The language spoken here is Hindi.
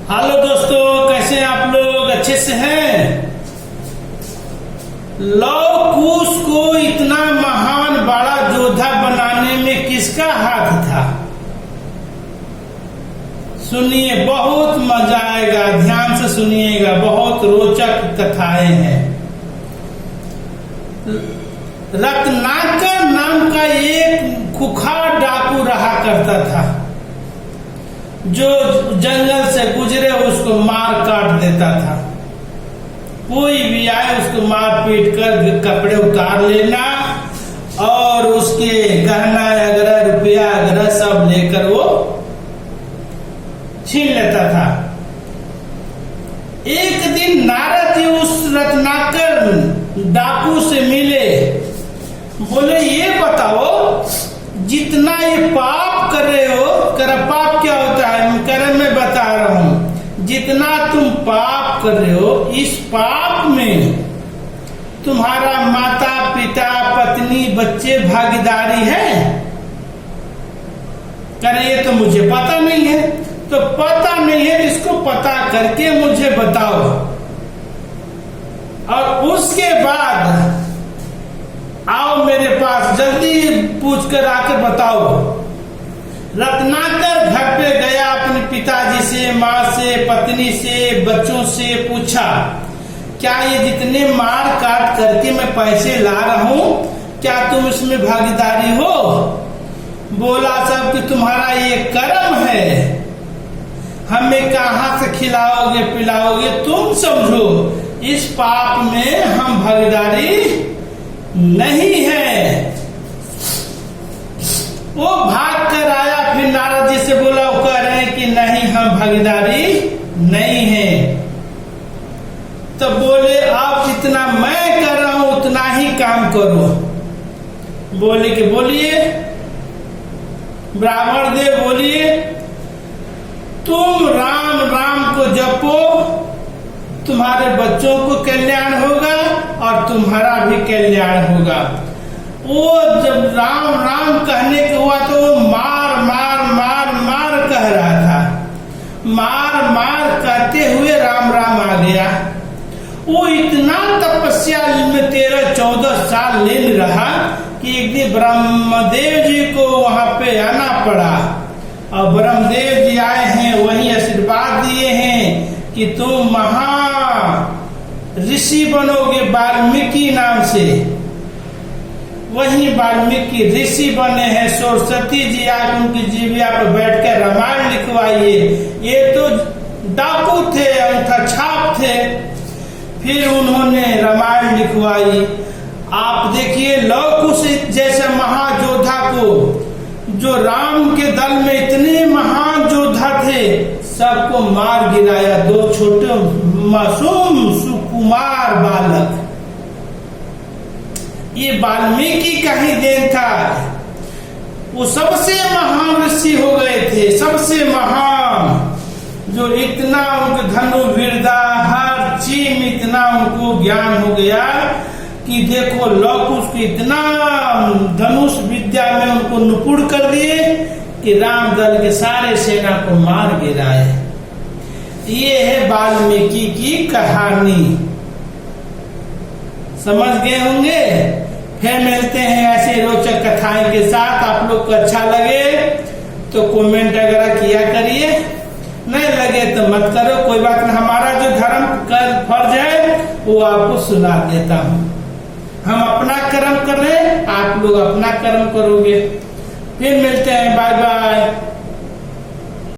हेलो दोस्तों, कैसे हैं आप लोग? अच्छे से हैं? लव कुश को इतना महान बड़ा योद्धा बनाने में किसका हाथ था? सुनिए, बहुत मजा आएगा, ध्यान से सुनिएगा। बहुत रोचक कथाएं हैं। रत्नाकर नाम का एक खुखार डाकू रहा करता था, जो जंगल से गुजरे उसको मार काट देता था। कोई भी आए उसको मार पीट कर कपड़े उतार लेना और उसके गहना वगैरह रुपया वगैरह सब लेकर वो छीन लेता था। एक दिन नारद जी उस रत्नाकर डाकू से मिले। बोले, ये बताओ, जितना ये पाप कर रहे हो, पाप क्या होता है? मैं बता रहा हूं। जितना तुम पाप कर रहे हो, इस पाप में तुम्हारा माता पिता पत्नी बच्चे भागीदारी है? करे, ये तो मुझे पता नहीं है। तो पता नहीं है, इसको पता करके मुझे बताओ, और उसके बाद आओ मेरे पास, जल्दी पूछ कर आकर बताओ। रत्नाकर घर पे गया, अपने पिताजी से, माँ से, पत्नी से, बच्चों से पूछा, क्या ये जितने मार काट करके मैं पैसे ला रहा हूँ, क्या तुम इसमें भागीदारी हो? बोला, सब कि तुम्हारा ये कर्म है, हमें कहाँ से खिलाओगे पिलाओगे, तुम समझो। इस पाप में हम भागीदारी नहीं है। वो भाग कर आया, फिर नारद जी से बोला, वो कह रहे हैं कि नहीं, हम भागीदारी नहीं है। तो बोले, आप जितना मैं कर रहा हूं उतना ही काम करो। बोले कि बोलिए। ब्राह्मण देव बोलिए, तुम राम राम को जपो, तुम्हारे बच्चों को कल्याण होगा और तुम्हारा भी कल्याण होगा। वो जब राम राम कहने के हुआ तो वो मार मार मार मार कह रहा था। मार मार कहते हुए राम राम आ गया। वो इतना तपस्या में 13-14 साल लीन रहा कि एक दिन ब्रह्मदेव जी को वहां पे आना पड़ा। और ब्रह्मदेव जी आए हैं, वही आशीर्वाद दिए हैं कि तुम महा ऋषि बनोगे वाल्मीकि नाम से। वही वाल्मीकि ऋषि बने हैं। सरस्वती जी आकर उनकी जीविया पर बैठकर रामायण लिखवाइए। ये तो डाकू थे, अंगूठा छाप थे, फिर उन्होंने रामायण लिखवाई। आप देखिए, लव कुश जैसे महायोद्धा को, जो राम के दल में इतने महान योद्धा थे, सबको मार गिराया। 2 छोटे मासूम सुकुमार बालक। ये वाल्मीकि का ही देन था। वो सबसे महान ऋषि हो गए थे, सबसे महान, जो इतना उनको धनु विद्या हर चीज में इतना उनको ज्ञान हो गया कि देखो, लव कुश को इतना धनुष विद्या में उनको निपुण कर दिए कि राम दल के सारे सेना को मार गिराए। ये है वाल्मीकि की कहानी। समझ गए होंगे? फिर मिलते हैं ऐसे रोचक कथाएं के साथ। आप लोग को अच्छा लगे तो कमेंट वगैरह किया करिए, नहीं लगे तो मत करो, कोई बात नहीं। हमारा जो धर्म का फर्ज है वो आपको सुना देता हूँ। हम अपना कर्म कर रहे हैं, आप लोग अपना कर्म करोगे। फिर मिलते हैं, बाय बाय।